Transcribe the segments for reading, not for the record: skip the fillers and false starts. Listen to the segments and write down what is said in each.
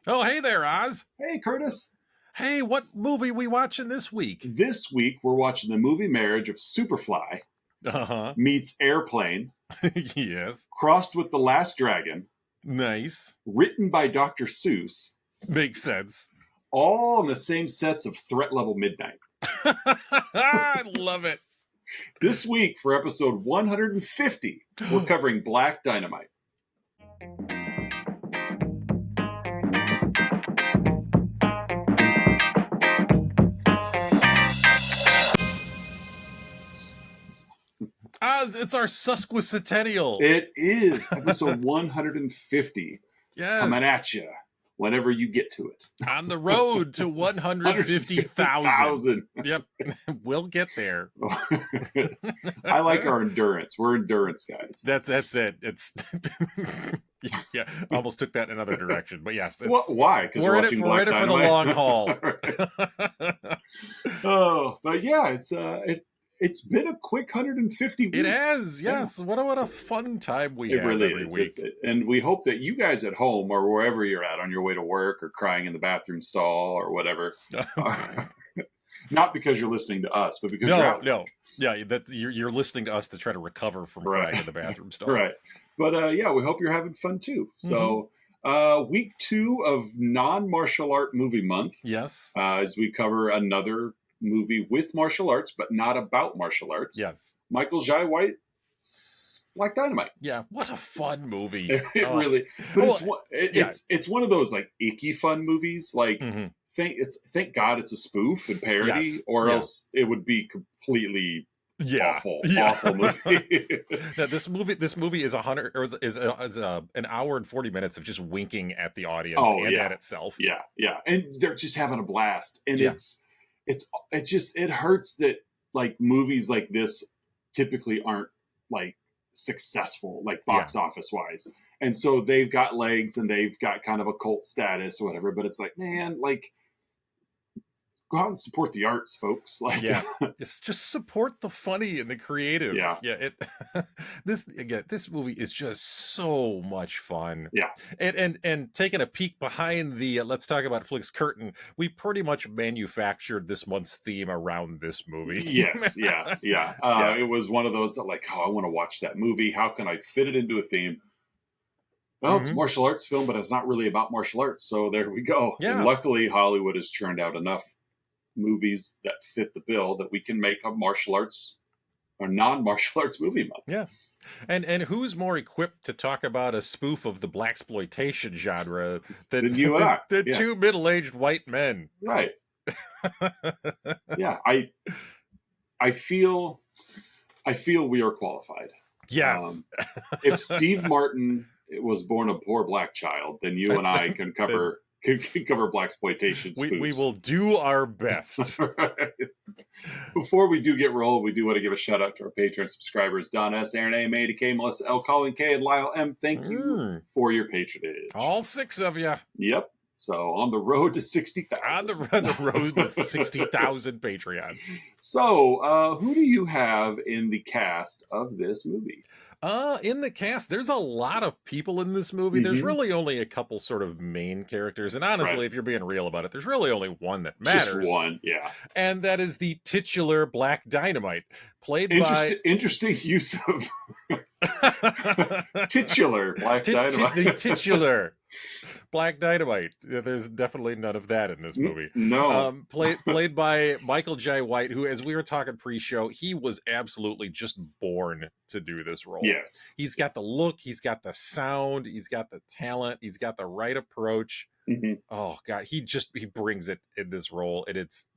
Oh, hey there, Oz. Hey, Curtis. Hey, what movie we watching this week? This week we're watching the movie marriage of Superfly Uh-huh. meets Airplane, Yes. crossed with The Last Dragon, Nice. written by Dr. Seuss, Makes sense. all in the same sets of Threat Level Midnight. I love it. This week for episode 150, we're covering Black Dynamite. Oz, it's our sesquicentennial. It is episode 150. Yes. Coming at you whenever you get to it. On the road to 150,000. Yep. We'll get there. I like our endurance. We're endurance guys. That's it. It's yeah. Almost took that in another direction, but yes. Why? Because we're in it for the long haul. Oh, but yeah, it's been a quick 150 weeks. It has, yes. Yeah. What a fun time we have really every is. week. And we hope that you guys at home or wherever you're at on your way to work or crying in the bathroom stall or whatever. Not because you're listening to us, but because you're out. No. Yeah, that you're listening to us to try to recover from crying in the bathroom stall. Right. But yeah, we hope you're having fun too. So week 2 of non-martial art movie month. Yes. As we cover another movie with martial arts, but not about martial arts. Yes. Michael Jai White's Black Dynamite. Yeah, what a fun movie. It really, but it's one of those like icky fun movies. Like thank God it's a spoof and parody, or else it would be completely awful movie. This movie is an hour and 40 minutes of just winking at the audience at itself. Yeah, and they're just having a blast, and it hurts that like movies like this typically aren't like successful like box office wise, and so they've got legs and they've got kind of a cult status or whatever, but it's like, man, like go out and support the arts, folks. Like, it's just support the funny and the creative. This movie is just so much fun. Yeah, and taking a peek behind the let's talk about flicks curtain, we pretty much manufactured this month's theme around this movie. Yes, it was one of those that like, I want to watch that movie. How can I fit it into a theme? Well, it's a martial arts film, but it's not really about martial arts. So there we go. Yeah. And luckily, Hollywood has churned out enough movies that fit the bill that we can make a martial arts or non-martial arts movie month. Yeah. And who's more equipped to talk about a spoof of the blaxploitation genre than you are? Than two middle-aged white men. Right. Yeah. I feel we are qualified. Yes. If Steve Martin was born a poor black child, then you and I can cover blaxploitation spoofs. We will do our best. Before we do get rolling, we do want to give a shout out to our Patreon subscribers: Don S, Aaron A, May K, Melissa L, Colin K, and Lyle M. Thank you for your patronage. All 6 of you. Yep. So on the road to 60,000. On the road to 60,000 Patreons. So who do you have in the cast of this movie? In the cast, there's a lot of people in this movie. There's really only a couple sort of main characters. And honestly, if you're being real about it, there's really only one that matters. Just one, yeah. And that is the titular Black Dynamite, played by... Interesting use of... titular Black Dynamite. The titular Black Dynamite. There's definitely none of that in this movie. No. Played by Michael Jai White, who, as we were talking pre-show, he was absolutely just born to do this role. Yes. He's got the look, he's got the sound, he's got the talent, he's got the right approach. Oh God, he brings it in this role, and it's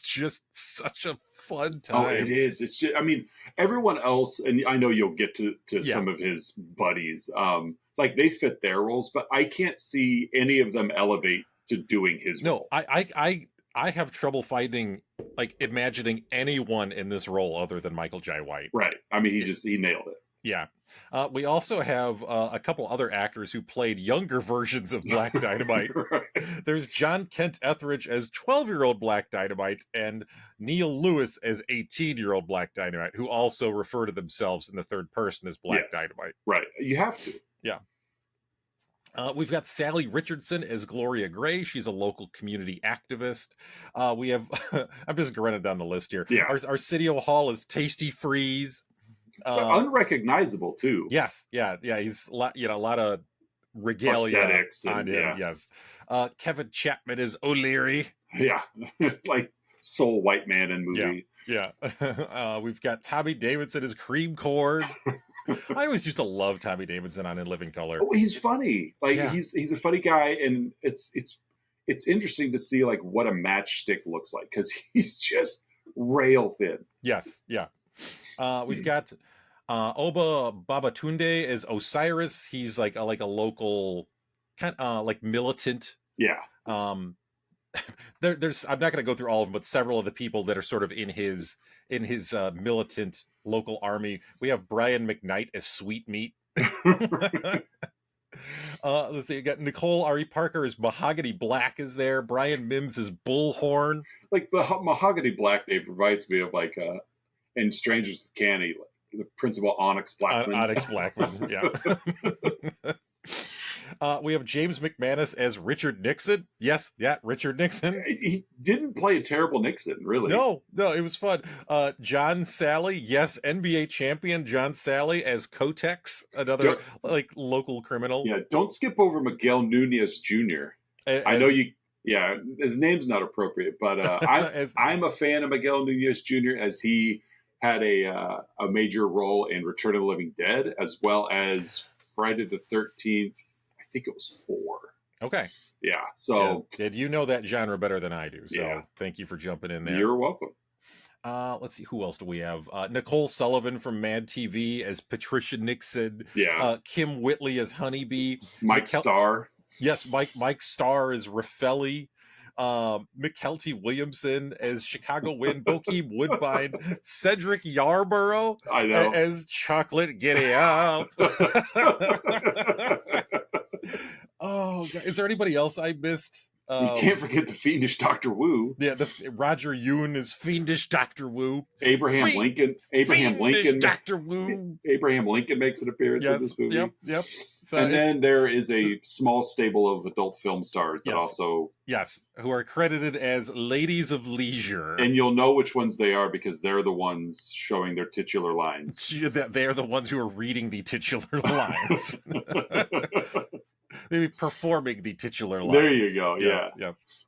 just such a fun time. Oh, it is. It's just, I mean, everyone else, and I know you'll get to some of his buddies, like they fit their roles, but I can't see any of them elevate to doing his role. No, I have trouble imagining anyone in this role other than Michael Jai White. Right. I mean, he nailed it. Yeah. We also have a couple other actors who played younger versions of Black Dynamite. Right. There's John Kent Etheridge as 12-year-old Black Dynamite and Neil Lewis as 18-year-old Black Dynamite, who also refer to themselves in the third person as Black Dynamite. Right. You have to. Yeah. We've got Sally Richardson as Gloria Gray. She's a local community activist. We have, I'm just running down the list here. Yeah. Our Arsenio Hall is Tasty Freeze. So unrecognizable too. Yes, yeah. He's a lot of regalia Prosthetics on and him. Yes. Kevin Chapman is O'Leary. Yeah, like sole white man in movie. Yeah. We've got Tommy Davidson as Cream Corn. I always used to love Tommy Davidson on In Living Color. Oh, he's funny. Like he's a funny guy, and it's interesting to see like what a matchstick looks like because he's just rail thin. Yes, yeah. We've got Oba Babatunde as Osiris. He's like a local kind like militant. Yeah. There's I'm not going to go through all of them, but several of the people that are sort of in his militant local army. We have Brian McKnight as Sweetmeat. Let's see, you got Nicole Ari Parker as Mahogany Black is there. Brian Mims as Bullhorn. Like the Mahogany Black name reminds me of like in Strangers with Candy, like the Principal Onyx Blackman. Onyx Blackman, yeah. We have James McManus as Richard Nixon. Yes, Richard Nixon. He didn't play a terrible Nixon, really. No, it was fun. John Sally, yes, NBA champion John Sally as Kotex, another like local criminal. Yeah, don't skip over Miguel Nunez Jr. I know you. Yeah, his name's not appropriate, but I'm a fan of Miguel Nunez Jr. as he had a major role in Return of the Living Dead, as well as Friday the 13th. I think it was 4. Okay. Yeah. So you know that genre better than I do. So thank you for jumping in there. You're welcome. Let's see, who else do we have? Nicole Sullivan from Mad TV as Patricia Nixon. Yeah. Kim Whitley as Honeybee. Mike Starr. Yes, Mike Starr as Raffelli. McKelty Williamson as Chicago Wind, Bokeem Woodbine, Cedric Yarborough as Chocolate Giddy Up. Oh, God. Is there anybody else I missed? You can't forget the fiendish Dr. Wu. Yeah, Roger Yoon is fiendish Dr. Wu. Abraham Lincoln. Dr. Wu. Abraham Lincoln makes an appearance in this movie. Yep. So and then there is a small stable of adult film stars that also who are credited as ladies of leisure. And you'll know which ones they are because they're the ones showing their titular lines. They're the ones who are reading the titular lines. Maybe performing the titular lines. There you go. Yes.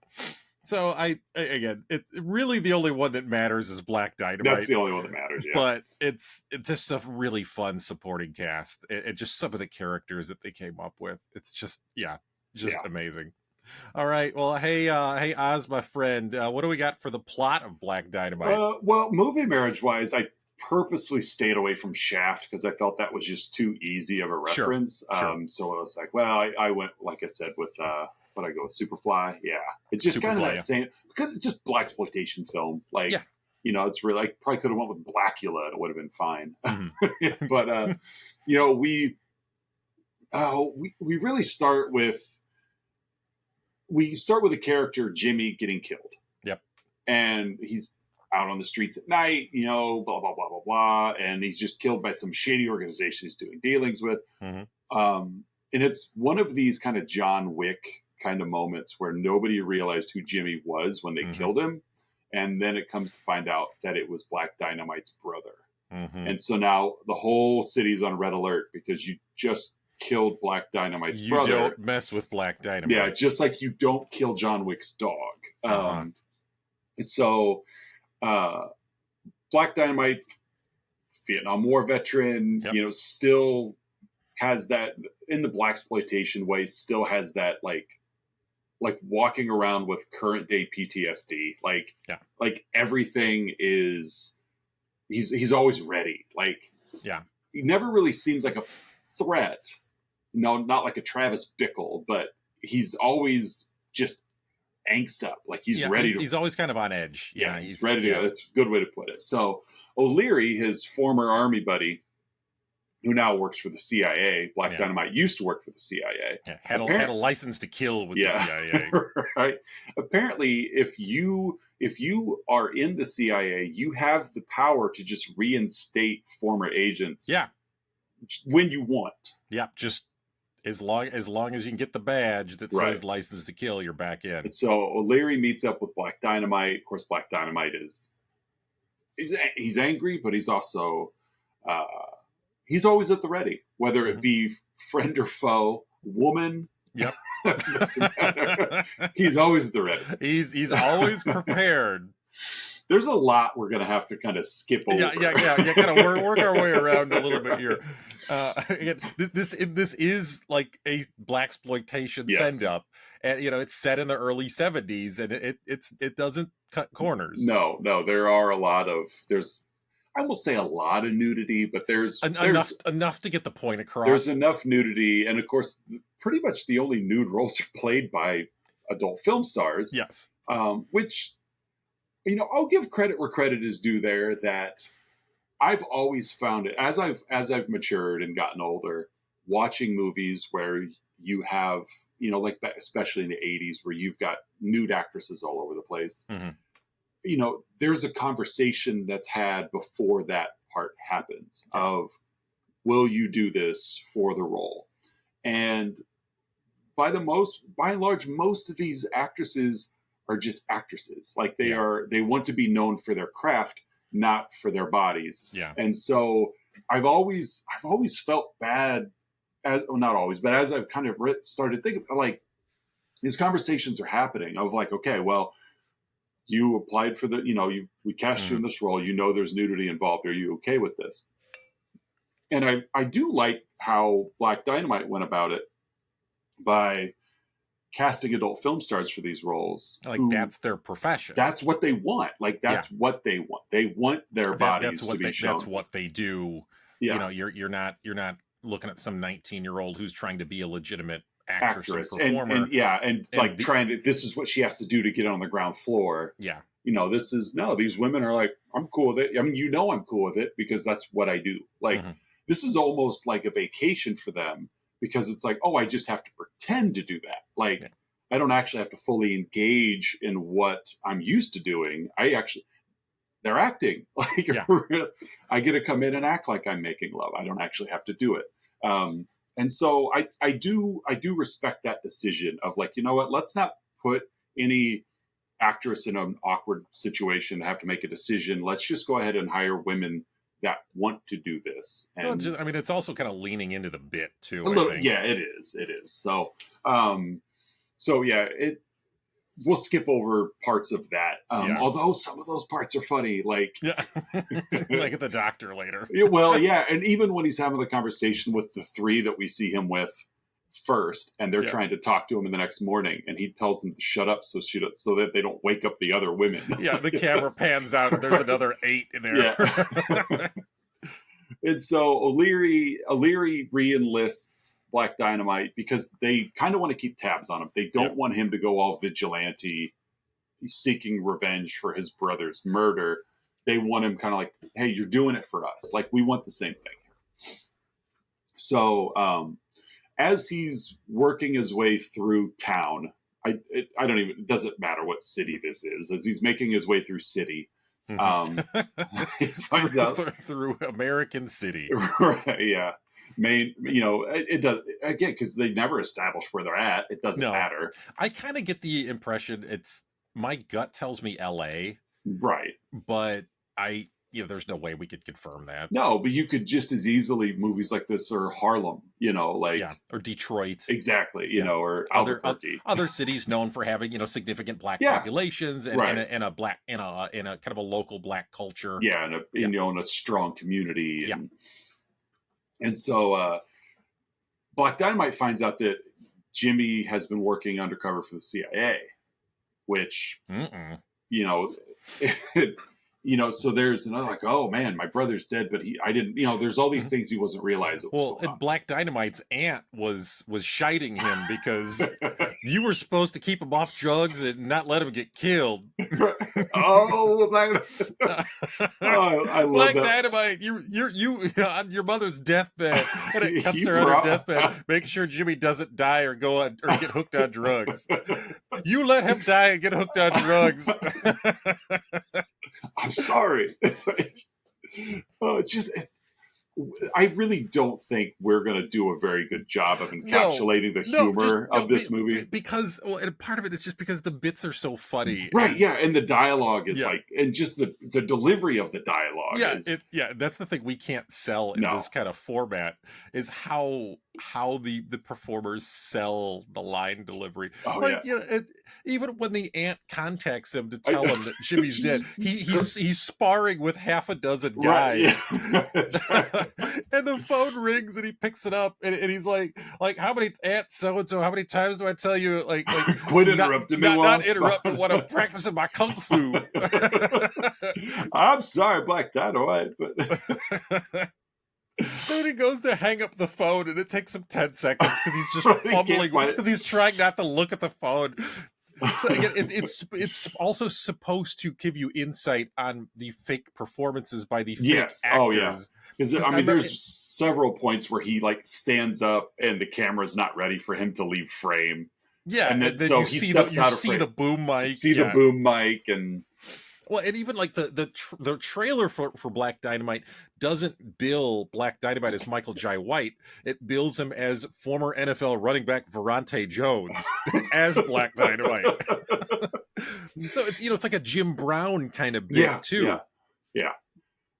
So again, really the only one that matters is Black Dynamite. That's the only one that matters. Yeah. But it's just a really fun supporting cast. It just some of the characters that they came up with. It's just amazing. All right. Well, hey Oz, my friend, what do we got for the plot of Black Dynamite? Well, movie marriage wise, I purposely stayed away from Shaft because I felt that was just too easy of a reference. Sure. So I was like, well, I went, like I said, with what I go with Superfly. Yeah, it's just kind of that same because it's just blaxploitation film. Like, it's really I probably could have went with Blackula and it would have been fine. Mm-hmm. But we really start with a character, Jimmy, getting killed. Yep, and he's out on the streets at night, blah, blah, blah, blah, blah. And he's just killed by some shady organization he's doing dealings with. Mm-hmm. And it's one of these kind of John Wick kind of moments where nobody realized who Jimmy was when they killed him. And then it comes to find out that it was Black Dynamite's brother. Mm-hmm. And so now the whole city's on red alert because you just killed Black Dynamite's brother. You don't mess with Black Dynamite. Yeah, just like you don't kill John Wick's dog. And so... Black Dynamite, Vietnam War veteran, still has that in the blaxploitation way. Still has that like walking around with current day PTSD. Like everything is he's always ready. Like he never really seems like a threat. No, not like a Travis Bickle, but he's always just angst up, like he's ready to. He's always kind of on edge. Yeah, he's ready to go. That's a good way to put it. So O'Leary, his former army buddy, who now works for the CIA, Black Dynamite used to work for the CIA. Yeah, had a license to kill with the CIA. Right. Apparently, if you are in the CIA, you have the power to just reinstate former agents. Yeah. When you want. Yeah, just as long as you can get the badge that Right. says license to kill, you're back in. And so O'Leary meets up with Black Dynamite. Of course, Black Dynamite he's angry, but he's also uh, he's always at the ready, whether it be friend or foe, woman. Yep. Doesn't matter. He's always at the ready. He's always prepared. There's a lot we're going to have to kind of skip over. Yeah. Kind of work our way around a little bit here. Again, this is like a blaxploitation send up, and it's set in the early 70s, and it doesn't cut corners. No, there are a lot of I won't say a lot of nudity, but there's enough to get the point across. There's enough nudity, and of course, pretty much the only nude roles are played by adult film stars. Yes, which I'll give credit where credit is due. There, that I've always found it as I've matured and gotten older, watching movies where you have like especially in the 80s where you've got nude actresses all over the place. Mm-hmm. There's a conversation that's had before that part happens of, will you do this for the role? And by and large, most of these actresses are just actresses. Like they want to be known for their craft, not for their bodies. Yeah. And so I've always felt bad not always, but as I've kind of started thinking, like, these conversations are happening of like, okay, well, you applied for we cast you in this role. There's nudity involved. Are you okay with this? And I do like how Black Dynamite went about it by casting adult film stars for these roles. Like that's their profession. That's what they want. Like that's what they want. They want their bodies to be shown. That's what they do. Yeah. You're not looking at some 19-year-old who's trying to be a legitimate actress or performer. This is what she has to do to get on the ground floor. Yeah. These women are like, I'm cool with it. I mean, I'm cool with it because that's what I do. Like, this is almost like a vacation for them because it's like, oh, I just have to pretend to do that. Like, I don't actually have to fully engage in what I'm used to doing. They're acting. Like, I get to come in and act like I'm making love. I don't actually have to do it. And so I do respect that decision of like, you know what, let's not put any actress in an awkward situation to have to make a decision. Let's just go ahead and hire women that want to do this. And it's also kind of leaning into the bit too. Yeah, it is. So, we'll skip over parts of that. Although some of those parts are funny, like like at the doctor later. And even when he's having the conversation with the three that we see him with first, and they're trying to talk to him in the next morning, and he tells them to shut up so that they don't wake up the other women. The camera pans out, and there's another 8 in there. Yeah. And so O'Leary re-enlists Black Dynamite because they kind of want to keep tabs on him. They don't want him to go all vigilante, seeking revenge for his brother's murder. They want him kind of like, hey, you're doing it for us. Like, we want the same thing. So as he's working his way through town, it doesn't matter what city this is. As he's making his way through city, he finds out through American City. Right, yeah. It does again because they never establish where they're at. It doesn't matter. I kind of get the impression my gut tells me L.A. Right, but there's no way we could confirm that. No, but you could just as easily movies like this or Harlem, or Detroit, exactly, or Albuquerque, other cities known for having significant black populations and in a kind of a local black culture, in a strong community, and so Black Dynamite finds out that Jimmy has been working undercover for the CIA, which so there's another like, oh man, my brother's dead, but I didn't, there's all these things he wasn't realizing. Black Dynamite's aunt was shiting him because you were supposed to keep him off drugs and not let him get killed. I love Black that. Dynamite, you on your mother's deathbed, and it cuts her on her deathbed, making sure Jimmy doesn't die or get hooked on drugs. You let him die and get hooked on drugs. I'm sorry. I really don't think we're going to do a very good job of encapsulating the humor of this movie. Because, well, and part of it is just because the bits are so funny. Right, yeah, and the dialogue is like, and just the delivery of the dialogue is... that's the thing we can't sell in this kind of format, is how the performers sell the line delivery. Even when the aunt contacts him to tell him that Jimmy's dead, he's sparring with half a dozen guys. Right. And the phone rings and he picks it up and he's like how many Aunt so-and-so, how many times do I tell you like quit interrupting me not interrupting when I'm practicing my kung fu. I'm sorry, Black Dynamite, but then he goes to hang up the phone and it takes him 10 seconds because he's just fumbling because he's trying not to look at the phone. So again, it's also supposed to give you insight on the fake performances by the fake actors. Oh yeah. I mean, there's several points where he like stands up and the camera's not ready for him to leave frame. Yeah, and then so he steps out of frame. The boom mic. The boom mic and... Well, and even like the trailer for Black Dynamite doesn't bill Black Dynamite as Michael Jai White. It bills him as former NFL running back Verante Jones as Black Dynamite. So it's like a Jim Brown kind of bit too. Yeah.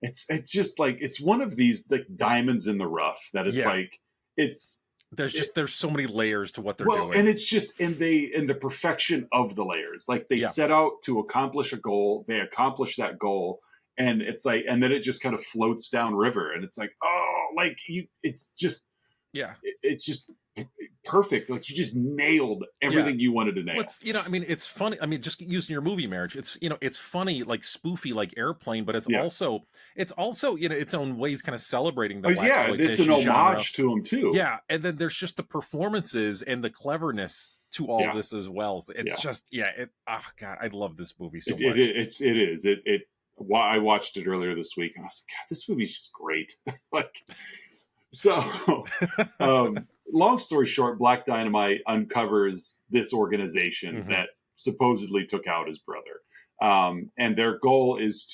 It's just like, it's one of these like diamonds in the rough that it's like there's so many layers to what they're doing. And it's just in the perfection of the layers. Like they set out to accomplish a goal, they accomplish that goal, and it's like, and then it just kind of floats down river, and it's like, it's just perfect. Like you just nailed everything you wanted to nail. It's funny. I mean, just using your movie marriage, it's funny, like spoofy, like Airplane, but it's also its own ways kind of celebrating the blaxploitation it's an homage genre. To him too. Yeah, and then there's just the performances and the cleverness to all this as well. It's just God, I love this movie so much. It is. I watched it earlier this week and I was like, God, this movie's just great. Long story short, Black Dynamite uncovers this organization that supposedly took out his brother. And their goal is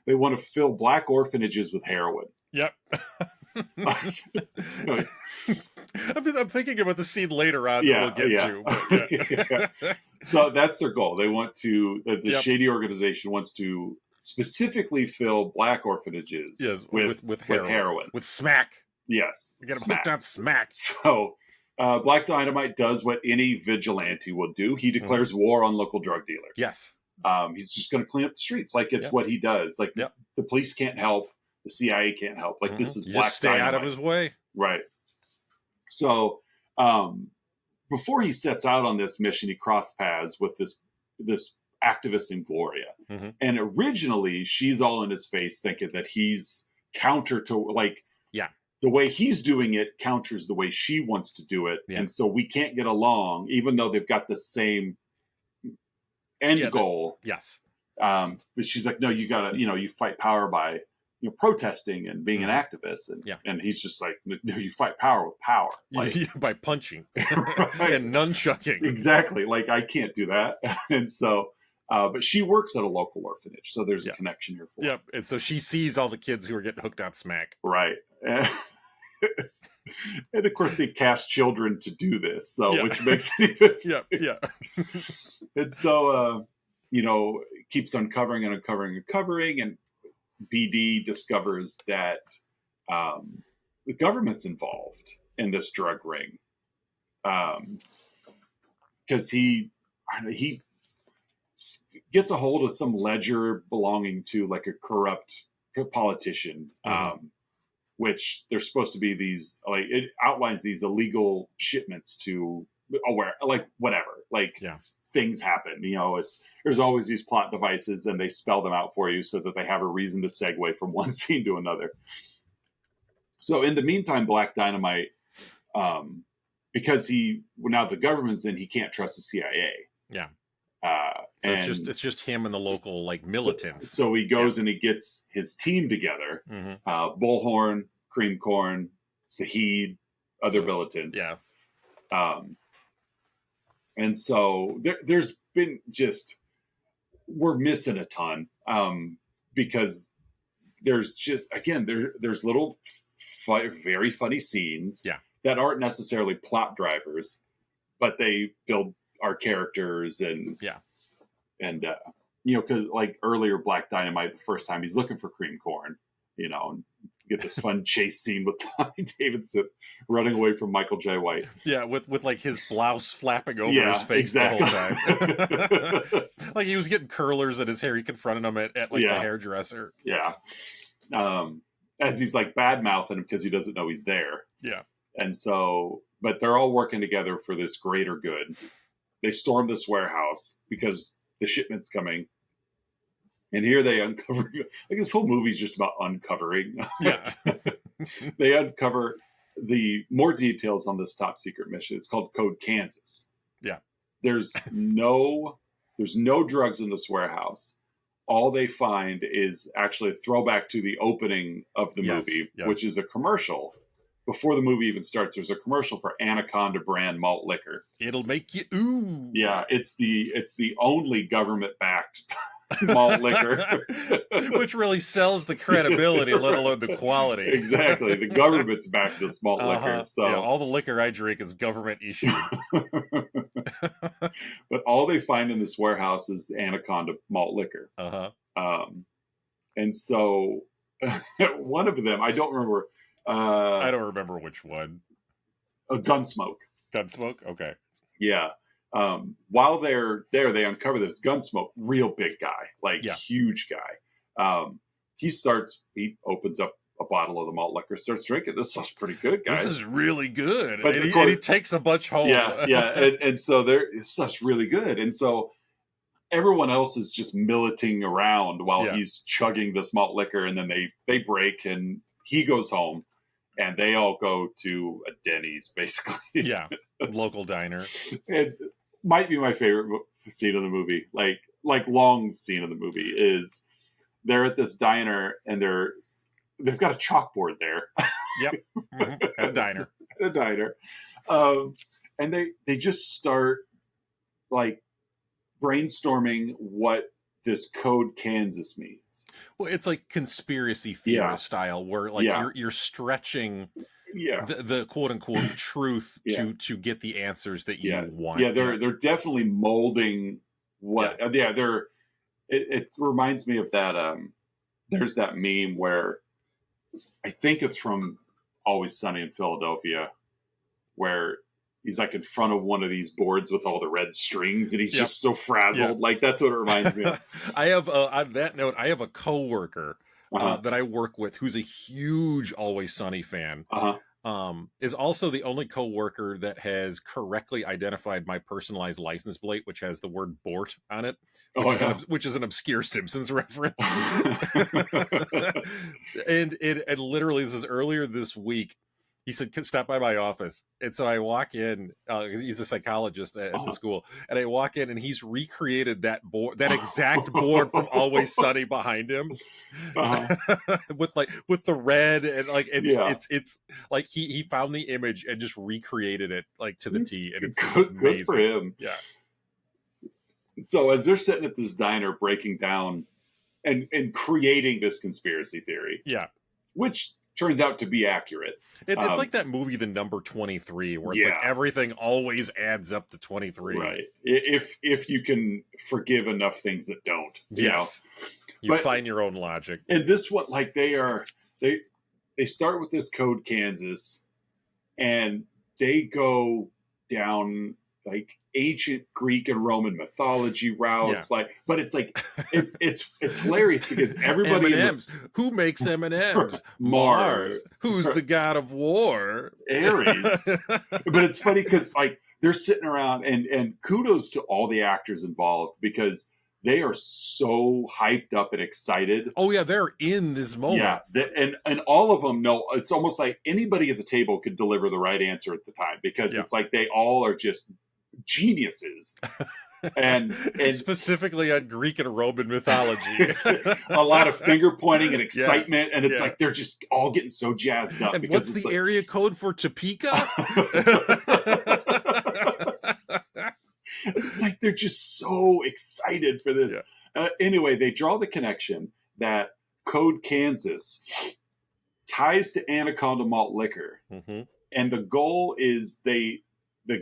they want to fill black orphanages with heroin. Yep. I'm thinking about the scene later on that we'll get to. But So that's their goal. They want to, the shady organization wants to specifically fill black orphanages with heroin. With smack. Yes. You got to hook down smack. So Black Dynamite does what any vigilante will do. He declares war on local drug dealers. Yes. He's just going to clean up the streets. Like it's what he does. Like the police can't help. The CIA can't help. Like this is Black Dynamite. Stay out of his way. Right. So before he sets out on this mission, he crossed paths with this activist named Gloria. And originally she's all in his face thinking that he's counter to the way he's doing it counters the way she wants to do it. And so we can't get along, even though they've got the same end goal. Yes. But she's like, no, you gotta, you fight power by, protesting and being an activist. And he's just like, no, you fight power with power. By punching and nunchucking. Exactly. Like, I can't do that. And so, but she works at a local orphanage. So there's a connection here for her. And so she sees all the kids who are getting hooked on smack. Right. And of course they cast children to do this. So, which makes it even... And so, keeps uncovering and uncovering. And BD discovers that the government's involved in this drug ring. Because he gets a hold of some ledger belonging to like a corrupt politician, which there's supposed to be these, like, it outlines these illegal shipments to things happen. There's always these plot devices and they spell them out for you so that they have a reason to segue from one scene to another. So in the meantime, Black Dynamite, because now the government's in, he can't trust the CIA. Yeah. So it's just him and the local militants. So he goes and he gets his team together. Bullhorn, Cream Corn, Saheed, other militants. Yeah. And so there's been we're missing a ton because there's just, again, there's little very funny scenes Yeah. that aren't necessarily plot drivers, but they build our characters and because like earlier Black Dynamite, the first time he's looking for cream corn, and get this fun chase scene with Tommy Davidson running away from Michael J. White. Yeah, with like his blouse flapping over his face the whole time. Like he was getting curlers in his hair. He confronted him at like the hairdresser. Yeah. As he's like bad mouthing him because he doesn't know he's there. Yeah. And so, but they're all working together for this greater good. They storm this warehouse because the shipment's coming. And here they uncover, like this whole movie's just about uncovering. Yeah. They uncover the more details on this top secret mission. It's called Code Kansas. Yeah. There's no drugs in this warehouse. All they find is actually a throwback to the opening of the movie, which is a commercial. Before the movie even starts, there's a commercial for Anaconda brand malt liquor. It'll make you ooh. Yeah, it's the only government-backed malt liquor. Which really sells the credibility, let alone the quality. Exactly. The government's backed this malt liquor. So all the liquor I drink is government issued. But all they find in this warehouse is Anaconda malt liquor. And so one of them, I don't remember. I don't remember which one. A Gunsmoke. Gunsmoke? Okay. Yeah. While they're there, they uncover this Gunsmoke, real big guy, huge guy. He opens up a bottle of the malt liquor, starts drinking. This stuff's pretty good, guys. This is really good. But and he takes a bunch home. Yeah. And so this stuff's really good. And so everyone else is just milleting around while he's chugging this malt liquor. And then they break and he goes home. And they all go to a Denny's, basically. Yeah, local diner. It might be my favorite scene of the movie. Like long scene of the movie is they're at this diner and they've got a chalkboard there. Yep, at a diner. At a diner, and they just start like brainstorming what this Code Kansas means. Well, it's like conspiracy theorist style, where like you're stretching the quote unquote truth to get the answers that you want. Yeah, they're definitely molding what. It reminds me of that. There's that meme where I think it's from Always Sunny in Philadelphia, where he's like in front of one of these boards with all the red strings and he's just so frazzled. Like that's what it reminds me of. I have, on that note, I have a coworker that I work with who's a huge Always Sunny fan. Is also the only coworker that has correctly identified my personalized license plate, which has the word Bort on it, which is an obscure Simpsons reference. and literally, this is earlier this week. He said, stop by my office. And so I walk in, he's a psychologist at the school. And I walk in and he's recreated that board, that exact board from Always Sunny behind him. with the red and like, it's like he found the image and just recreated it like to the T. And it's good for him. Yeah. So as they're sitting at this diner breaking down and creating this conspiracy theory. Yeah. Which turns out to be accurate. It's like that movie, The Number 23, where it's like everything always adds up to 23. Right. If you can forgive enough things that don't. You find your own logic. And this one, like they start with this Code Kansas and they go down like ancient Greek and Roman mythology routes, but it's like it's hilarious because everybody who makes M&Ms? Mars. Who's the god of war? Ares. But it's funny because like they're sitting around and kudos to all the actors involved because they are so hyped up and excited. Oh yeah, they're in this moment. Yeah, and all of them know. It's almost like anybody at the table could deliver the right answer at the time because it's like they all are just geniuses. and specifically on Greek and Roman mythology. A lot of finger pointing and excitement, and it's like they're just all getting so jazzed up. And because what's the area code for Topeka? It's like they're just so excited for this. Anyway, they draw the connection that Code Kansas ties to Anaconda malt liquor. Mm-hmm. And the goal is the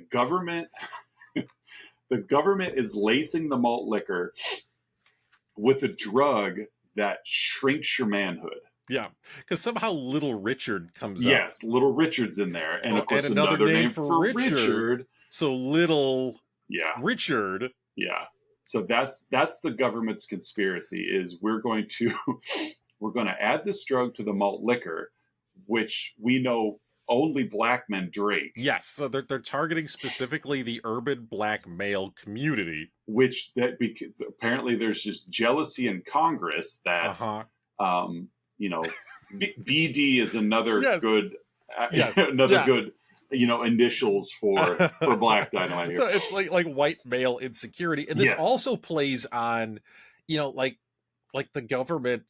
government is lacing the malt liquor with a drug that shrinks your manhood. Yeah, because somehow Little Richard comes up. Yes, Little Richard's in there. And of course, and another name for Richard. So Little Richard. Yeah. So that's the government's conspiracy is we're going to add this drug to the malt liquor, which we know only black men drink. Yes, so they're targeting specifically the urban black male community. Which apparently there's just jealousy in Congress that, BD is another good, good, initials for Black Dynamite here. So it's like white male insecurity, and this also plays on, like the government,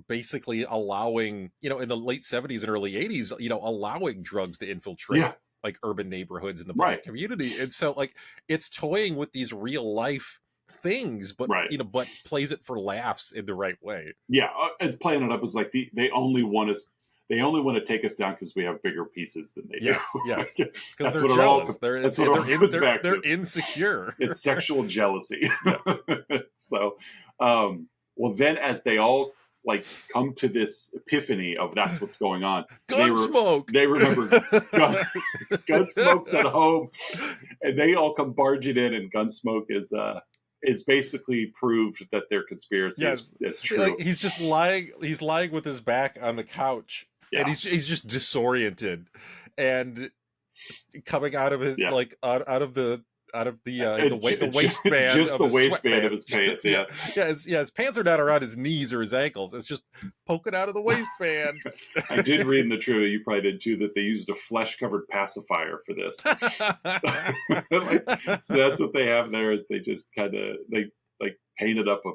basically allowing, in the late 70s and early 80s, allowing drugs to infiltrate like urban neighborhoods in the black community. And so like it's toying with these real life things, but but plays it for laughs in the right way. Yeah, and playing it up is like they only want to take us down because we have bigger pieces than they do. Yes, because that's they're what jealous. They're insecure. It's sexual jealousy. So, well, then as they all like come to this epiphany of that's what's going on, Gunsmoke. They remember Gunsmoke's at home, and they all come barging in, and Gunsmoke is basically proved that their conspiracy is true. Like, he's just lying. He's lying with his back on the couch, and he's just disoriented, and coming out of his out of the waistband, just the waistband of his pants. His pants are not around his knees or his ankles. It's just poking out of the waistband. I did read in the trivia, you probably did too, that they used a flesh-covered pacifier for this. So that's what they have there. Is they just kind of they painted up a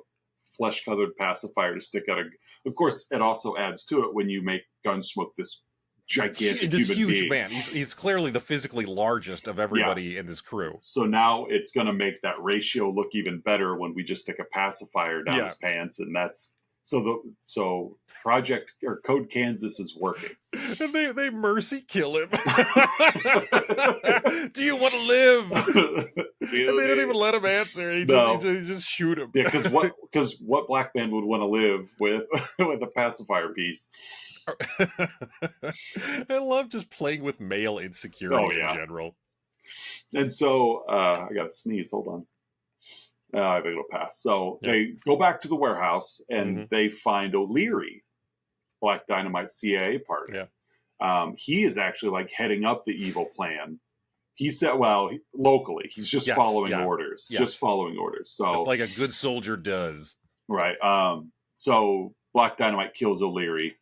flesh-covered pacifier to stick out. Of course, it also adds to it when you make Gunsmoke this gigantic human being. Man. He's clearly the physically largest of everybody in this crew. So now it's going to make that ratio look even better when we just stick a pacifier down his pants, and that's so Project or Code Kansas is working. And they mercy kill him. Do you want to live? And they don't even let him answer. He just shoot him. Yeah, because what black man would want to live with a pacifier piece? I love just playing with male insecurity in general. And so I got to sneeze. Hold on. I think it'll pass. So they go back to the warehouse and they find O'Leary, Black Dynamite CIA partner. Yeah. He is actually like heading up the evil plan. He said, locally, he's just following orders. Just following orders. So like a good soldier does. Right. So Black Dynamite kills O'Leary.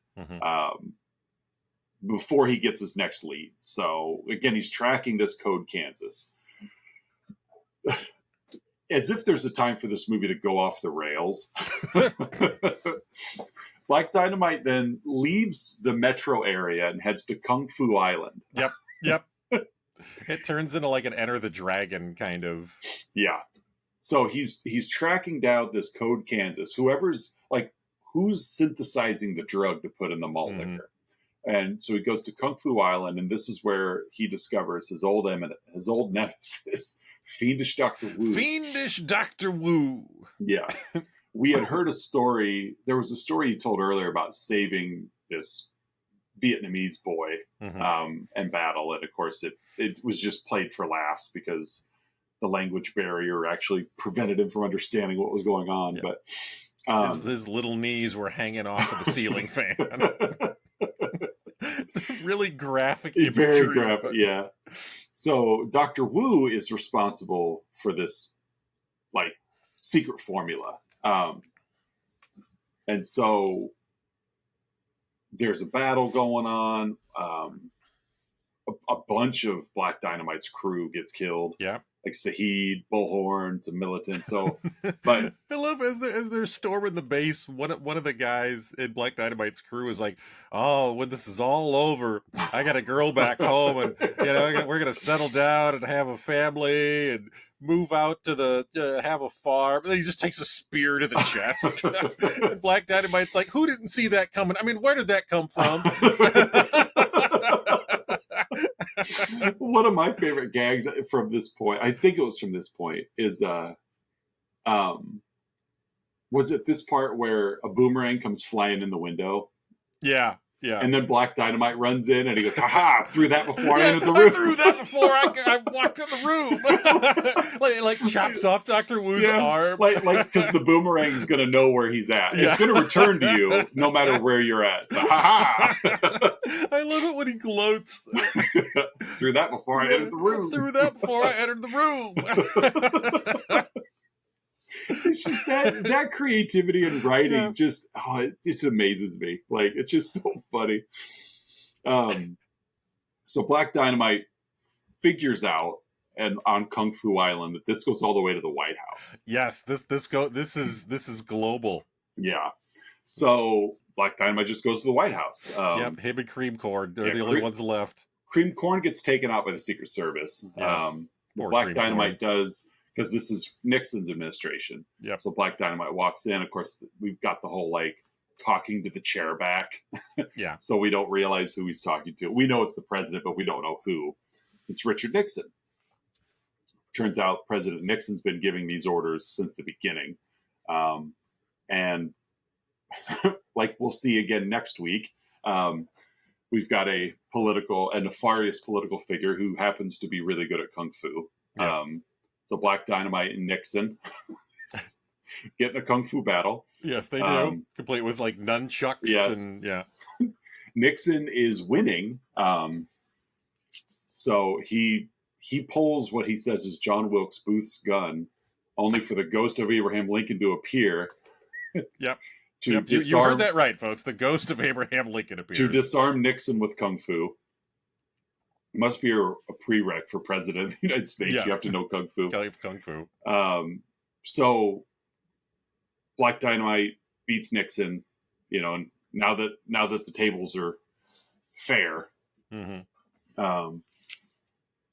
Before he gets his next lead. So again, he's tracking this Code Kansas. As if there's a time for this movie to go off the rails. Black Dynamite then leaves the metro area and heads to Kung Fu Island. Yep. It turns into like an Enter the Dragon kind of. Yeah. So he's tracking down this Code Kansas. Who's synthesizing the drug to put in the malt liquor? And so he goes to Kung Fu Island, and this is where he discovers his old nemesis, Fiendish Dr. Wu. Fiendish Dr. Wu. Yeah. We had heard a story. There was a story you told earlier about saving this Vietnamese boy in battle. And of course, it was just played for laughs because the language barrier actually prevented him from understanding what was going on. Yeah. But his little knees were hanging off of the ceiling fan. Really graphic imagery. Very graphic, yeah. So Dr. Wu is responsible for this secret formula. And so there's a battle going on. A bunch of Black Dynamite's crew gets killed. Yeah. Like Saheed, Bullhorn, to Militant. So, but I love as they're storming the base. One of the guys in Black Dynamite's crew is like, "Oh, when this is all over, I got a girl back home, and we're gonna settle down and have a family and move out to have a farm. And then he just takes a spear to the chest. And Black Dynamite's like, who didn't see that coming? I mean, where did that come from? One of my favorite gags from this point, I think it was from this point, is was it this part where a boomerang comes flying in the window? Yeah. Yeah. And then Black Dynamite runs in and he goes, haha, threw that before I entered the room. I threw that before I walked in the room. like chops off Dr. Wu's arm. Like, because the boomerang's going to know where he's at. Yeah. It's going to return to you no matter where you're at. So, haha. I love it when he gloats. Threw that before I entered the room. Threw that before I entered the room. It's just that creativity and writing just it just amazes me. Like, it's just so funny. So Black Dynamite figures out and on Kung Fu Island that this goes all the way to the White House. Yes, this is global. Yeah. So Black Dynamite just goes to the White House. Yep, him and Cream Corn. They're the only ones left. Cream Corn gets taken out by the Secret Service. Yeah. Black Dynamite does, because this is Nixon's administration. Yep. So Black Dynamite walks in. Of course, we've got the whole like talking to the chair back. Yeah. So we don't realize who he's talking to. We know it's the president, but we don't know who. It's Richard Nixon. Turns out President Nixon's been giving these orders since the beginning. And like we'll see again next week, we've got a nefarious political figure who happens to be really good at Kung Fu. Yeah. So Black Dynamite and Nixon get in a Kung Fu battle. Yes, they do. Complete with like nunchucks. Yes. And yeah. Nixon is winning. So he pulls what he says is John Wilkes Booth's gun, only for the ghost of Abraham Lincoln to appear. Yep. Disarm, you heard that right, folks. The ghost of Abraham Lincoln appears. To disarm Nixon with Kung Fu. It must be a prereq for president of the United States. Yeah. You have to know Kung Fu. Kung Fu. So Black Dynamite beats Nixon, and now that the tables are fair. Mm-hmm.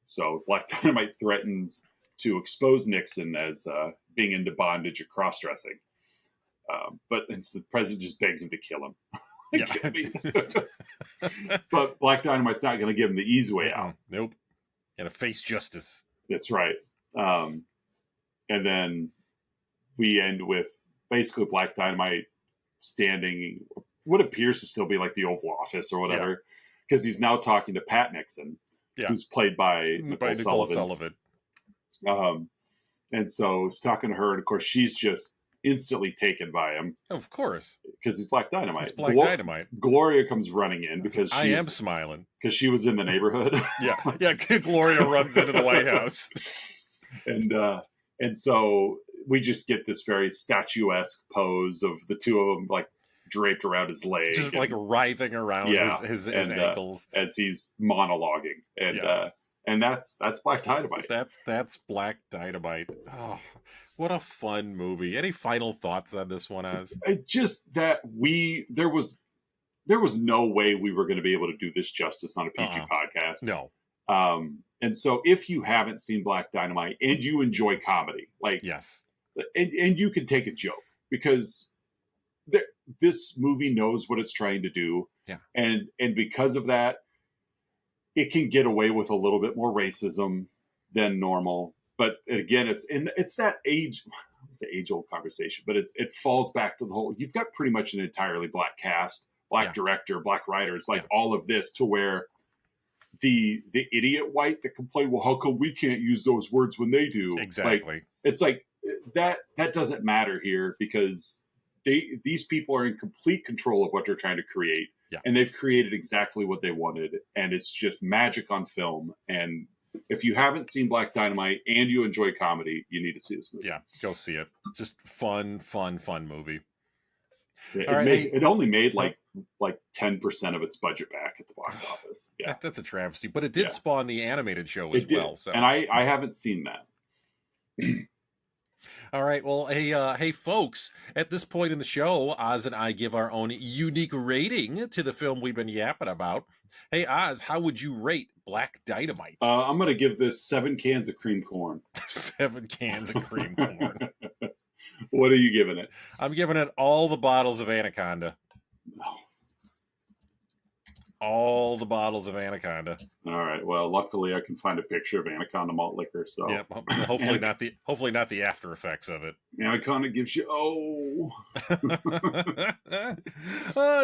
So Black Dynamite threatens to expose Nixon as being into bondage or cross-dressing. But the president just begs him to kill him. But Black Dynamite's not going to give him the easy way out. Nope. Got to face justice. That's right. And then we end with basically Black Dynamite standing what appears to still be like the Oval Office or whatever, because he's now talking to Pat Nixon, who's played by Nicole Sullivan. And so he's talking to her, and of course she's just instantly taken by him. Of course. Because he's Black Dynamite. It's Black Dynamite. Gloria comes running in because I am smiling. Because she was in the neighborhood. Yeah, Gloria runs into the White House. And so we just get this very statuesque pose of the two of them like draped around his leg. Just like writhing around his ankles. As he's monologuing. And that's Black Dynamite. That's Black Dynamite. Oh, what a fun movie. Any final thoughts on this one, Oz? Just that there was no way we were going to be able to do this justice on a PG podcast. No. And so if you haven't seen Black Dynamite and you enjoy comedy, yes, and you can take a joke because this movie knows what it's trying to do. Yeah. And because of that, it can get away with a little bit more racism than normal. But again, it's that age-old conversation, but it falls back to the whole, you've got pretty much an entirely black cast, black director, black writers, all of this, to where the idiot white that complain, well, how come we can't use those words when they do? Exactly. It's like that doesn't matter here because these people are in complete control of what they're trying to create. Yeah. And they've created exactly what they wanted. And it's just magic on film. And if you haven't seen Black Dynamite and you enjoy comedy, you need to see this movie. Yeah, go see it. Just fun movie. It only made like 10% of its budget back at the box office. Yeah, that's a travesty. But it did spawn the animated show as well. So. And I haven't seen that. All right. Well, hey, folks. At this point in the show, Oz and I give our own unique rating to the film we've been yapping about. Hey, Oz, how would you rate Black Dynamite? I'm going to give this 7 cans of cream corn. 7 cans of cream corn. What are you giving it? I'm giving it all the bottles of Anaconda. Oh. All the bottles of Anaconda. All right. Well, luckily I can find a picture of Anaconda malt liquor. So yeah, hopefully not the after effects of it. Anaconda gives you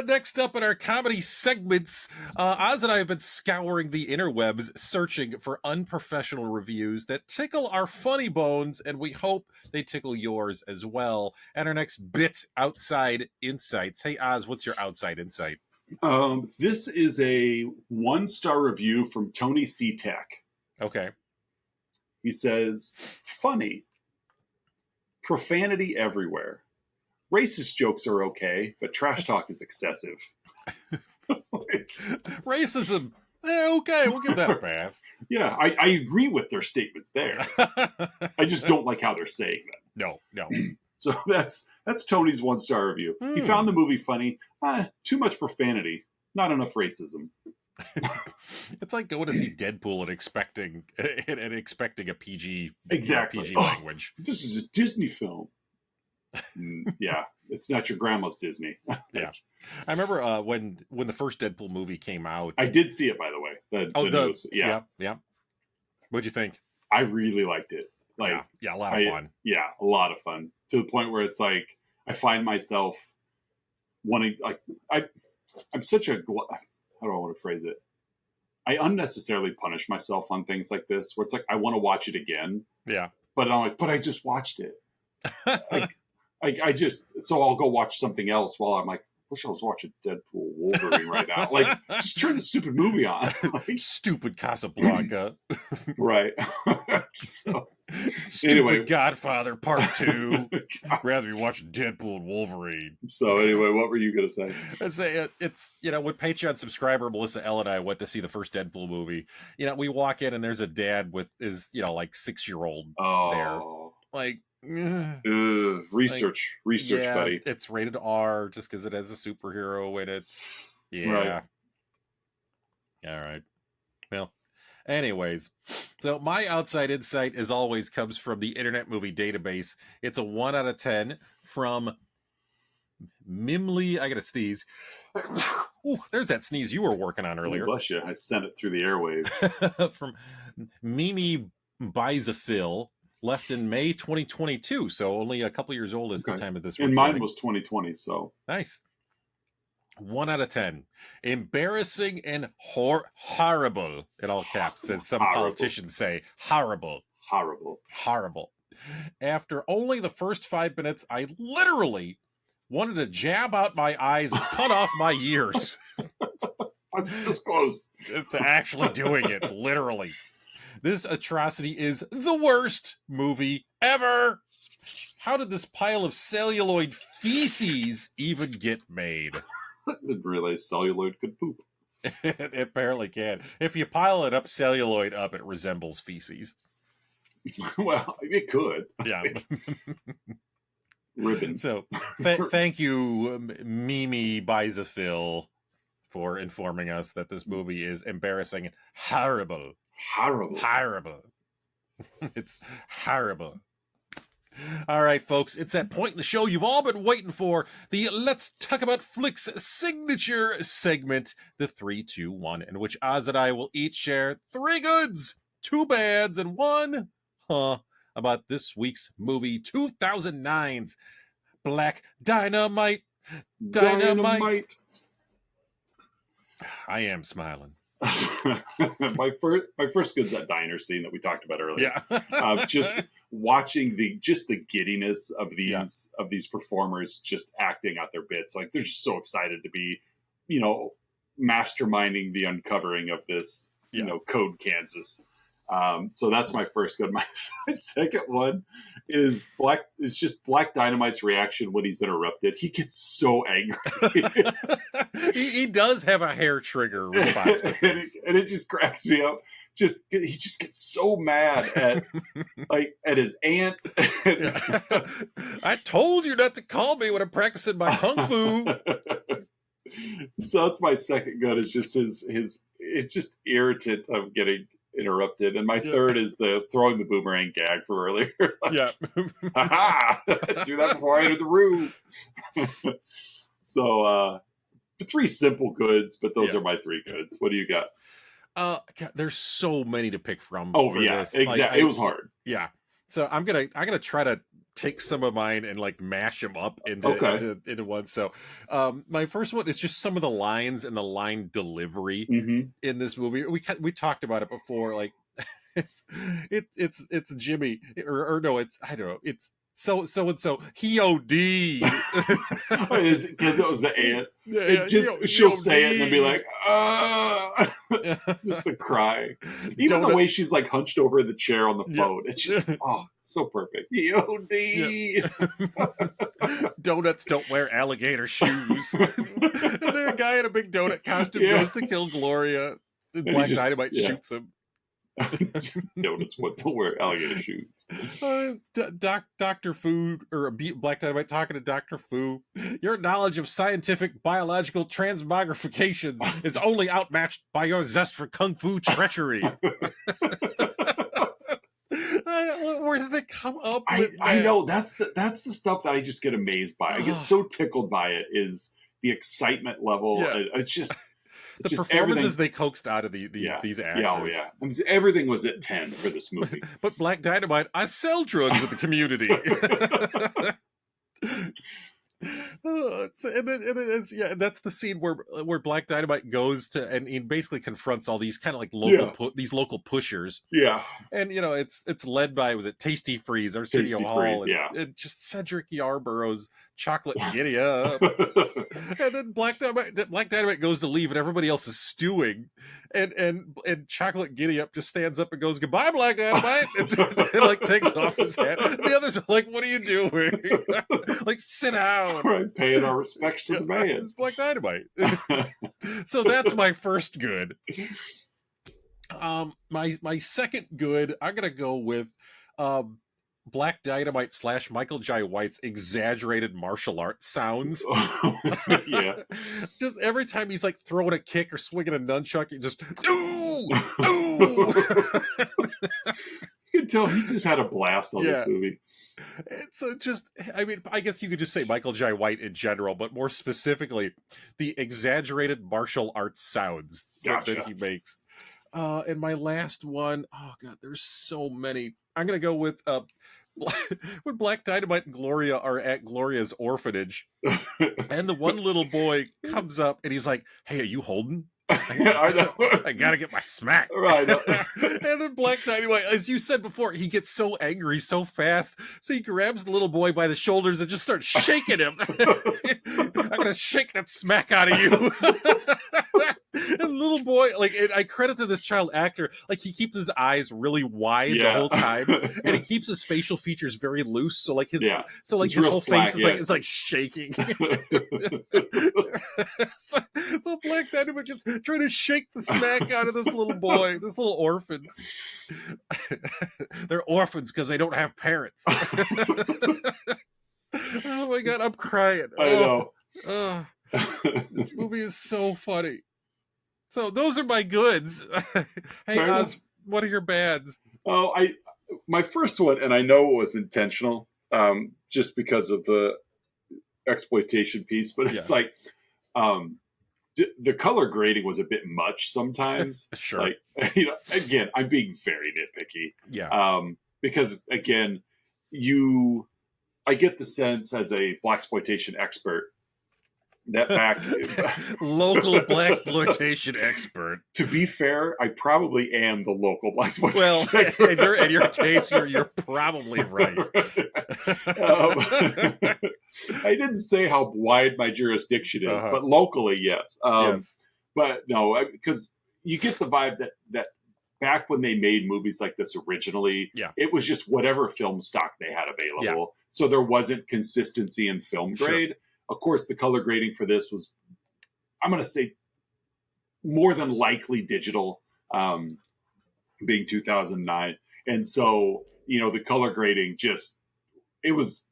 Next up in our comedy segments, Oz and I have been scouring the interwebs, searching for unprofessional reviews that tickle our funny bones, and we hope they tickle yours as well. And our next bit, Outside Insights. Hey, Oz, what's your outside insight? This is a 1-star review from Tony C. Tech. Okay. He says, funny. Profanity everywhere. Racist jokes are okay, but trash talk is excessive. Racism. Okay, we'll give that a pass. Yeah, I agree with their statements there. I just don't like how they're saying them. No. So that's Tony's 1-star review. He found the movie funny. Too much profanity, not enough racism. It's like going to see Deadpool and expecting a PG PG Oh, language. This is a Disney film. Yeah, it's not your grandma's Disney. Yeah, I remember when the first Deadpool movie came out. I did see it, by the way. Yeah. What'd you think? I really liked it. Like, yeah, a lot of fun. Yeah, a lot of fun, to the point where it's like I find myself wanting, like, I'm such a, how do I want to phrase it? I unnecessarily punish myself on things like this, where it's like I want to watch it again. Yeah, but I'm like, but I just watched it. So I'll go watch something else while I'm like, wish I was watching Deadpool Wolverine right now. Like, just turn the stupid movie on. Like, stupid Casablanca. Right. So, stupid anyway. Godfather Part 2. Rather be watching Deadpool and Wolverine. So anyway, what were you going to say? I'd say it's, when Patreon subscriber Melissa L and I went to see the first Deadpool movie, we walk in and there's a dad with his, like 6-year-old there. Like, research, yeah, buddy. It's rated R just because it has a superhero in it. Yeah. Right. All right. Well, anyways, so my outside insight, as always, comes from the Internet Movie Database. It's a 1 out of 10 from Mimley. I gotta sneeze. Ooh, there's that sneeze you were working on earlier. Oh, bless you. I sent it through the airwaves. From Mimi Bizaphil. Left in May 2022, so only a couple years old is the time of this recording. And mine was 2020, so. Nice. 1 out of 10. Embarrassing and horrible, in all caps, as some politicians say. Horrible. After only the first 5 minutes, I literally wanted to jab out my eyes and cut off my ears. I'm this close. To actually doing it, literally. This atrocity is the worst movie ever. How did this pile of celluloid feces even get made? I didn't realize celluloid could poop. It apparently can. If you pile it up, celluloid up, it resembles feces. Well, it could. Yeah. Ribbon. So, thank you, Mimi Bizaphil, for informing us that this movie is embarrassing and horrible. Horrible. It's horrible. All right, folks, it's that point in the show you've all been waiting for. The Let's Talk About Flicks signature segment, the 3, 2, 1, in which Oz and I will each share 3 goods, 2 bads, and 1 about this week's movie, 2009's Black Dynamite. Dynamite. I am smiling. my first good's that diner scene that we talked about earlier. Yeah. Just watching the giddiness of these performers just acting out their bits. Like, they're just so excited to be, masterminding the uncovering of this, Code Kansas. So that's my first good. My second one is just Black Dynamite's reaction when he's interrupted. He gets so angry. He does have a hair trigger response to this. and it just cracks me up. He just gets so mad at his aunt. I told you not to call me when I'm practicing my kung fu. So that's my second good. Is just his. It's just irritant of getting interrupted. And my third is the throwing the boomerang gag from earlier. Yeah. Ha! Threw that before I entered the room. So 3 simple goods, but those are my 3 goods. What do you got? God, there's so many to pick from. Oh yeah, this. exactly. It was hard. Yeah. So I'm gonna try to take some of mine and like mash them up into one. So my first one is just some of the lines and the line delivery in this movie. We talked about it before. Like it's Jimmy or no, it's I don't know. It's so and so he OD because it was the aunt. She'll say it and then be like, just to cry. Even the way she's like hunched over the chair on the phone, it's just so perfect. He OD. Donuts don't wear alligator shoes. And then a guy in a big donut costume goes to kill Gloria. And Black Dynamite shoots him. Donuts don't wear alligator shoes. Dr. Fu, or Black Dynamite talking to Dr. Fu. Your knowledge of scientific biological transmogrifications is only outmatched by your zest for kung fu treachery. Where did they come up with that? I know that's the stuff that I just get amazed by. I get so tickled by it. Is the excitement level? It's just. The performances they coaxed out of these actors. Yeah. Everything was at 10 for this movie. But Black Dynamite, I sell drugs in the community. That's the scene where Black Dynamite goes to and he basically confronts all these kind of like local pushers. Yeah, and it's led by Tasty Freeze, Arsenio Hall, and just Cedric Yarborough's Chocolate Giddy Up. And then Black Dynamite goes to leave, and everybody else is stewing, and Chocolate Giddy Up just stands up and goes, "Goodbye, Black Dynamite," and like takes off his hat. And the others are like, "What are you doing?" Like, sit down. Right, paying our respects to the man. It's Black Dynamite. So that's my first good. My second good, I'm gonna go with Black Dynamite / Michael Jai White's exaggerated martial arts sounds. Yeah. Just every time he's like throwing a kick or swinging a nunchuck, he just ooh, ooh. You can tell he just had a blast on this movie. So I guess you could just say Michael Jai White in general, but more specifically, the exaggerated martial arts sounds that he makes. And my last one, oh God, there's so many. I'm going to go with when Black Dynamite and Gloria are at Gloria's orphanage, and the one little boy comes up and he's like, "Hey, are you holding? I gotta get my smack." Right. And then Black Dynamite, as you said before, he gets so angry so fast, so he grabs the little boy by the shoulders and just starts shaking him. "I'm gonna shake that smack out of you." And the little boy, I credit to this child actor, he keeps his eyes really wide the whole time, and he keeps his facial features very loose, so his whole face is like shaking. so Black Dynamite just trying to shake the smack out of this little boy, this little orphan. They're orphans because they don't have parents. Oh my God, I'm crying. I know. This movie is so funny. So those are my goods. Hey, Oz, what are your bads? Oh, my first one, and I know it was intentional, just because of the exploitation piece, but it's the color grading was a bit much sometimes. Sure. Again, I'm being very nitpicky. Yeah. Because again, I get the sense as a blaxploitation expert that local blaxploitation expert. To be fair, I probably am the local blaxploitation expert. In your case, you're probably right. I didn't say how wide my jurisdiction is, but locally, yes. Yes. But no, because you get the vibe that back when they made movies like this originally, Yeah. it was just whatever film stock they had available. So there wasn't consistency in film grade. Of course, the color grading for this was, I'm going to say, more than likely digital, being 2009. And so, the color grading it was,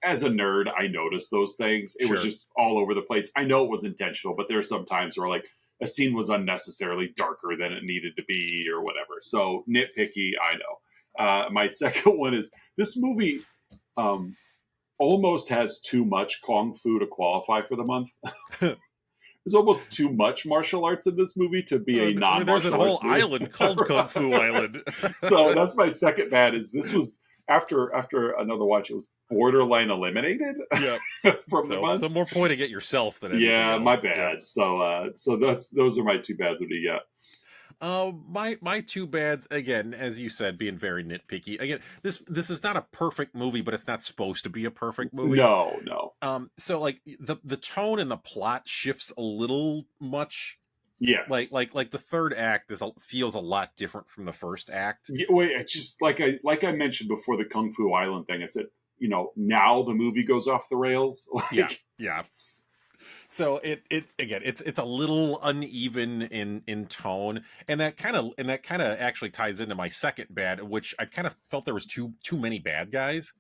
as a nerd, I noticed those things. It was just all over the place. I know it was intentional, but there are some times where like a scene was unnecessarily darker than it needed to be or whatever. So nitpicky, I know. My second one is this movie almost has too much Kung Fu to qualify for the month. There's almost too much martial arts in this movie to be a non-martial arts. There's a whole island called Kung Fu Island. So that's my second bad. Is this was after another watch, it was borderline eliminated from the month. So more pointing at yourself than anything else. My bad. So those are my two bads. What do you got? My two bads, again, as you said, being very nitpicky. Again, this is not a perfect movie, but it's not supposed to be a perfect movie. No. So like the tone and the plot shifts a little much. Yes. Like the third act feels a lot different from the first act. Yeah, wait, it's just like I mentioned before the Kung Fu Island thing. I said, now the movie goes off the rails. Yeah. So it's a little uneven in tone, and that kind of actually ties into my second bad, which I kind of felt there was too many bad guys.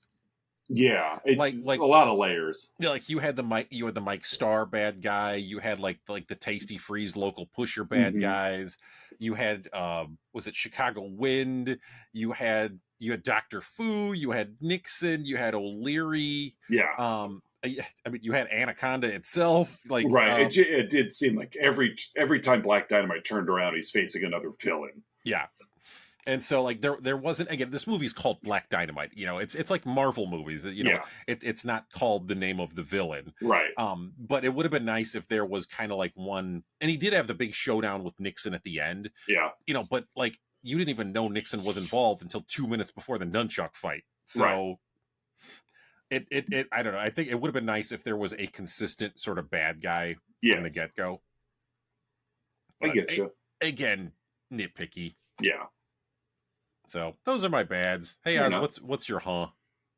Yeah, it's like a lot of layers. Yeah, like you had the Mike Starr bad guy, you had like the Tasty Freeze local pusher bad guys, you had was it Chicago Wind, you had Dr. Fu, you had Nixon, you had O'Leary. Yeah. I mean, you had Anaconda itself, like right. It did seem like every time Black Dynamite turned around, he's facing another villain. Yeah, and so like there wasn't, again, this movie's called Black Dynamite. It's like Marvel movies. It's not called the name of the villain, right? But it would have been nice if there was kind of like one, and he did have the big showdown with Nixon at the end. Yeah, but like you didn't even know Nixon was involved until 2 minutes before the nunchuck fight. So. Right. It I don't know. I think it would have been nice if there was a consistent sort of bad guy from the get-go. I get you. Again, nitpicky. Yeah. So those are my bads. Hey, Oz, what's your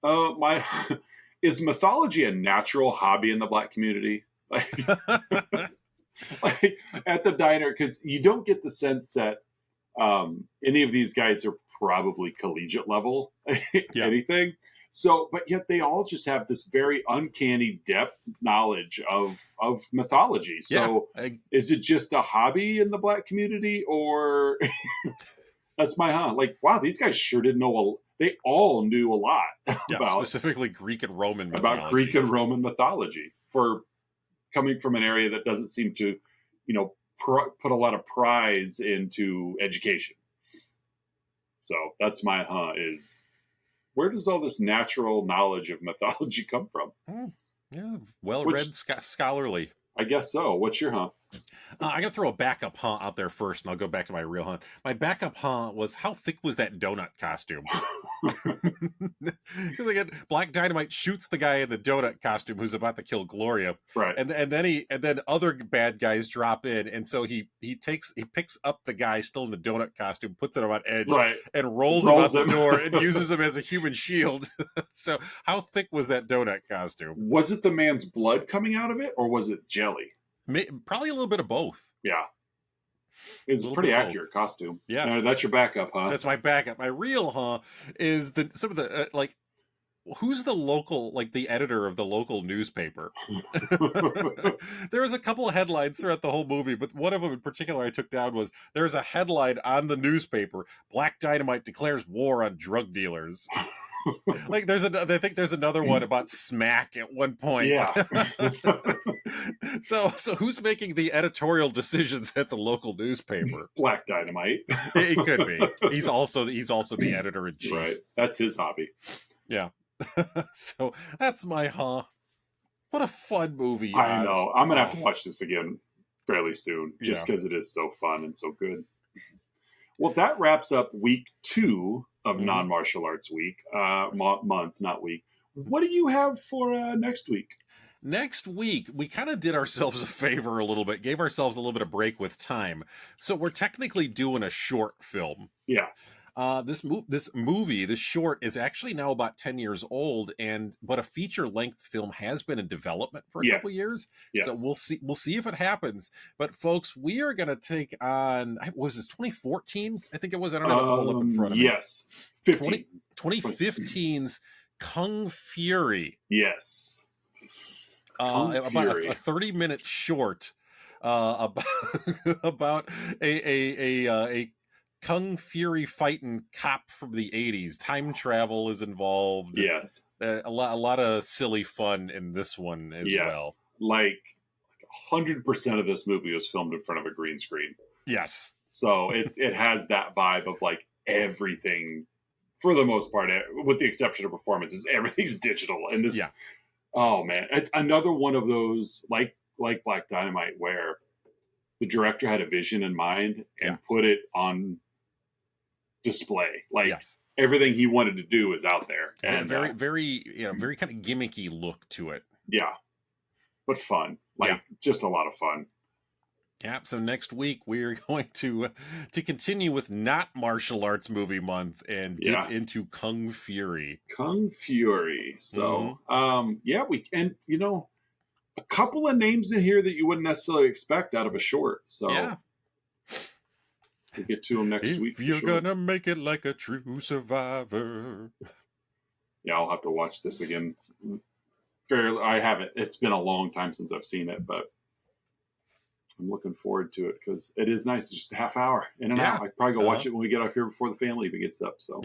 my is mythology a natural hobby in the Black community? Like at the diner, because you don't get the sense that any of these guys are probably collegiate level anything. So, but yet they all just have this very uncanny depth knowledge of mythology. So is it just a hobby in the Black community, or that's my like, wow, these guys sure didn't know. They all knew a lot about specifically Greek and Roman mythology. About Greek and Roman mythology, for coming from an area that doesn't seem to, put a lot of prize into education. So that's my is, where does all this natural knowledge of mythology come from? Yeah, well-read, scholarly. I guess so. What's your I gotta throw a backup out there first, and I'll go back to my real My backup was, how thick was that donut costume? Because again, Black Dynamite shoots the guy in the donut costume who's about to kill Gloria, right? And then other bad guys drop in, and so he picks up the guy still in the donut costume, puts it on edge, right, and rolls him out the door and uses him as a human shield. So how thick was that donut costume? Was it the man's blood coming out of it, or was it jelly? Probably a little bit of both. Yeah. It's a pretty accurate costume. Yeah. That's your backup, That's my backup. My real is some of the who's the local, like the editor of the local newspaper? There was a couple of headlines throughout the whole movie, but one of them in particular I took down was, there's a headline on the newspaper: Black Dynamite declares war on drug dealers. Like I think there's another one about smack at one point. Yeah. So who's making the editorial decisions at the local newspaper? Black Dynamite. It could be. He's also the editor in chief. Right. That's his hobby. Yeah. So that's my What a fun movie. I know. I'm gonna have to watch this again fairly soon, just because it is so fun and so good. Well, that wraps up week 2 of non-martial arts week, month, not week. What do you have for next week? Next week, we kind of did ourselves a favor a little bit, gave ourselves a little bit of break with time. So we're technically doing a short film. Yeah. This short is actually now about 10 years old, but a feature length film has been in development for a couple of years. Yes. So we'll see if it happens. But folks, we are going to take on, was this 2014? I think it was. I don't have it all up in front of me. Yes. 2015's Kung Fury. Yes. About a 30-minute short about about a Kung Fury fighting cop from the 80s. Time travel is involved. Yes. A lot of silly fun in this one as well. Like 100% of this movie was filmed in front of a green screen. Yes. So it has that vibe of like everything, for the most part, with the exception of performances, everything's digital. And this, oh man, another one of those like Black Dynamite where the director had a vision in mind and put it on display. Like everything he wanted to do is out there, and very kind of gimmicky look to it. Yeah, but fun, just a lot of fun. Yeah. So next week we're going to continue with not martial arts movie month and dip into Kung Fury. Kung Fury. So we and a couple of names in here that you wouldn't necessarily expect out of a short. So we'll get to them next week. If you're gonna make it like a true survivor. Yeah, I'll have to watch this again. I haven't. It's been a long time since I've seen it, but I'm looking forward to it because it is nice. It's just a half hour in and out. I'd probably go watch it when we get off here before the family even gets up. So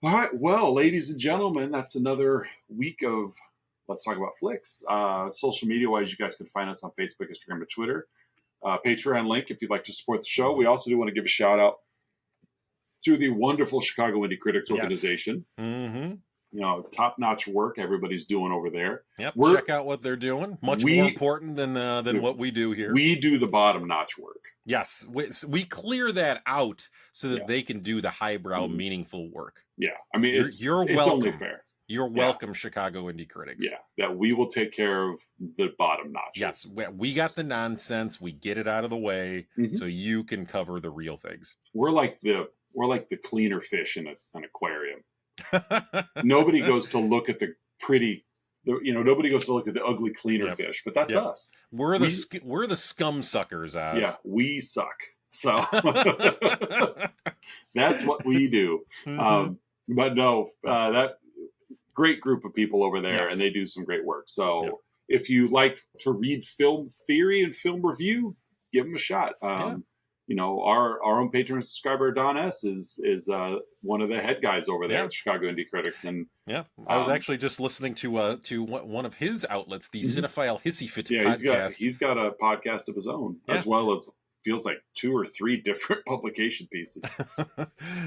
all right. Well, ladies and gentlemen, that's another week of Let's Talk About Flicks. Social media-wise, you guys can find us on Facebook, Instagram, and Twitter. Patreon link if you'd like to support the show. We also do want to give a shout-out to the wonderful Chicago Indie Critics Organization. Mm-hmm. Top-notch work everybody's doing over there. Yep, check out what they're doing. Much more important than what we do here. We do the bottom-notch work. Yes, we clear that out so that they can do the highbrow, meaningful work. Yeah, I mean, it's only fair. You're welcome, Chicago Indie Critics. Yeah, that we will take care of the bottom notches. Yes, we got the nonsense. We get it out of the way so you can cover the real things. We're like the cleaner fish in an aquarium. Nobody goes to look at the pretty. Nobody goes to look at the ugly cleaner fish, but that's us. We're the scum suckers, Oz. Yeah, we suck. So that's what we do. But no, that. Great group of people over there, and they do some great work. So if you like to read film theory and film review, give them a shot. Our own patron subscriber, Don S., is one of the head guys over there at Chicago Indie Critics. And I was actually just listening to one of his outlets, the Cinephile Hissy Fit podcast. He's got a podcast of his own, as well as feels like 2 or 3 different publication pieces.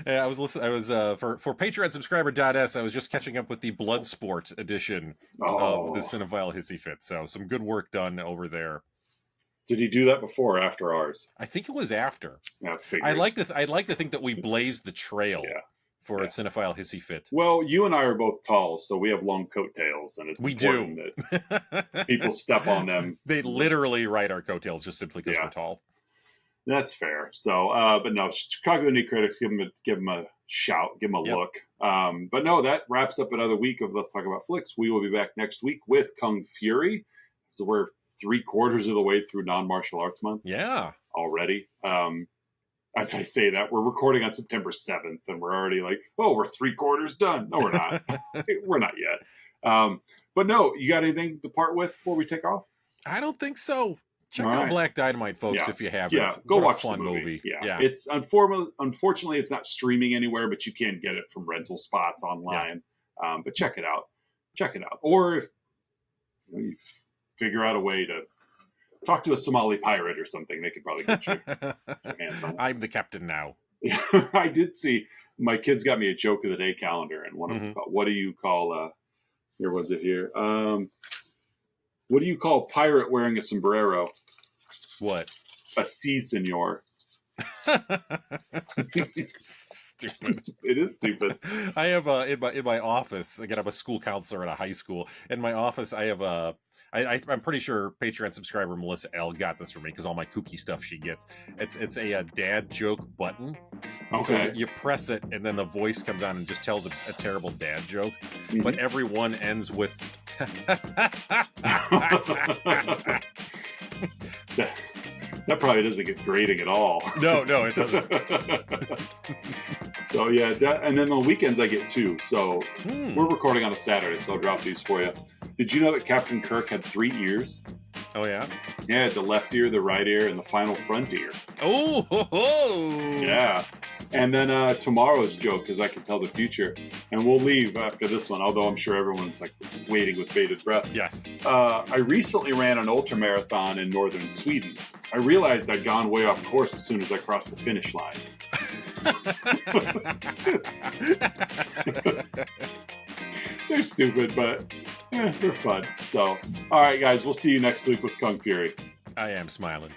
I was listening. I was for Patreon subscriber .s. I was just catching up with the Bloodsport edition of the Cinephile Hissy Fit. So some good work done over there. Did he do that before or after ours? I think it was after. Yeah, I'd like to think that we blazed the trail for a Cinephile Hissy Fit. Well, you and I are both tall, so we have long coattails, and it's important that people step on them. They literally ride our coattails just simply because we're tall. That's fair. So, but no, Chicago Indie Critics, give them a shout, give them a look. But no, that wraps up another week of Let's Talk About Flicks. We will be back next week with Kung Fury. So we're 3/4 of the way through non-martial arts month. Yeah, already. As I say that, we're recording on September 7th, and we're already like, oh, we're 3/4 done. No, we're not. We're not yet. But no, you got anything to part with before we take off? I don't think so. Check out Black Dynamite, folks, if you haven't. Yeah, go watch the movie. Yeah. It's unfortunately it's not streaming anywhere, but you can get it from rental spots online. But check it out. Or if you figure out a way to talk to a Somali pirate or something, they could probably get your hands on it. I'm the captain now. I did see my kids got me a joke of the day calendar, and one of them what do you call here was it here? What do you call a pirate wearing a sombrero? What? A sea senor. Stupid. It is stupid. I have in my office. Again, I'm a school counselor at a high school. In my office, I have a. I'm pretty sure Patreon subscriber Melissa L got this for me because all my kooky stuff she gets. It's a dad joke button. Okay. So you press it, and then the voice comes on and just tells a terrible dad joke. Mhm. But every one ends with. That probably doesn't get grading at all. No, it doesn't. So yeah, and then on weekends I get 2. So we're recording on a Saturday, so I'll drop these for you. Did you know that Captain Kirk had 3 ears? Oh yeah. Yeah, the left ear, the right ear, and the final front ear. Oh, ho, ho. Yeah. And then tomorrow's joke, because I can tell the future, and we'll leave after this one, although I'm sure everyone's like waiting with bated breath. Yes. I recently ran an ultramarathon in northern Sweden. I realized I'd gone way off course as soon as I crossed the finish line. They're stupid, but they're fun. So, all right, guys, we'll see you next week with Kung Fury. I am smiling.